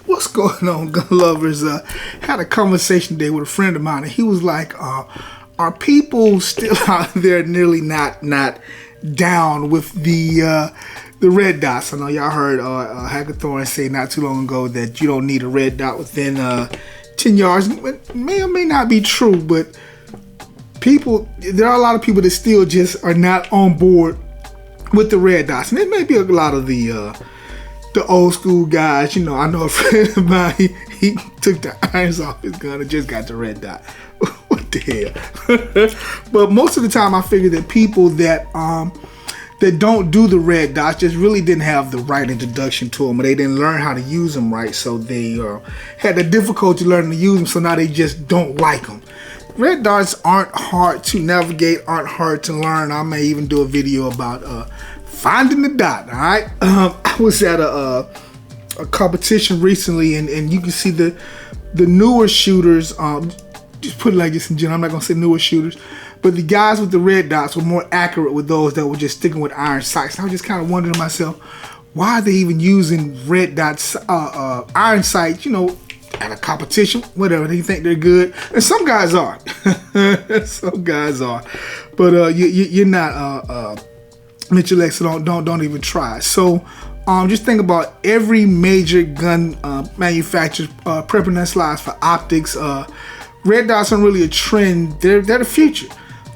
What's going on, gun lovers? Had a conversation today with a friend of mine, and he was like, "Are people still out there nearly not down with the red dots?" I know y'all heard Hackathorn say not too long ago that you don't need a red dot within 10 yards. It may or may not be true, but there are a lot of people that still just are not on board with the red dots, and it may be a lot of the old school guys. You know, I know a friend of mine, he took the irons off his gun and just got the red dot. What the hell? But most of the time I figure that people that don't do the red dots just really didn't have the right introduction to them, or they didn't learn how to use them right, so they had the difficulty learning to use them, so now they just don't like them. Red dots aren't hard to navigate, aren't hard to learn. I may even do a video about finding the dot. All right, I was at a competition recently, and you can see the newer shooters. Just put it like this in general. I'm not gonna say newer shooters, but the guys with the red dots were more accurate with those that were just sticking with iron sights. And I was just kind of wondering to myself, why are they even using red dots, iron sights? You know, at a competition, whatever. They think they're good, and some guys are. Some guys are, but you're not Mitchell X, so don't even try. So just think about every major gun manufacturer prepping their slides for optics. Red dots aren't really a trend. They're the future.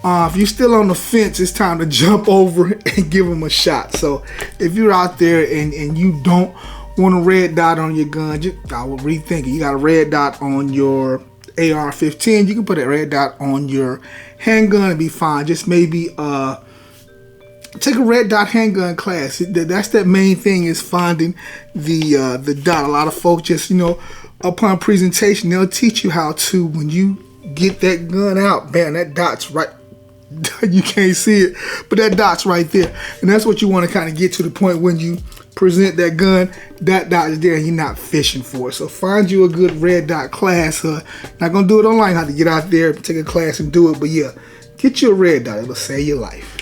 If you're still on the fence, it's time to jump over and give them a shot. So if you're out there and you don't want a red dot on your gun, I would rethink it. You got a red dot on your AR-15, you can put a red dot on your handgun and be fine. Just maybe take a red dot handgun class. That's that main thing, is finding the dot. A lot of folks just, upon presentation, they'll teach you how to, when you get that gun out, man, that dot's right. You can't see it, but that dot's right there. And that's what you want to kind of get to the point when you present that gun, that dot is there and you're not fishing for it. So find you a good red dot class. Not going to do it online, have to get out there, take a class and do it. But yeah, get you a red dot. It'll save your life.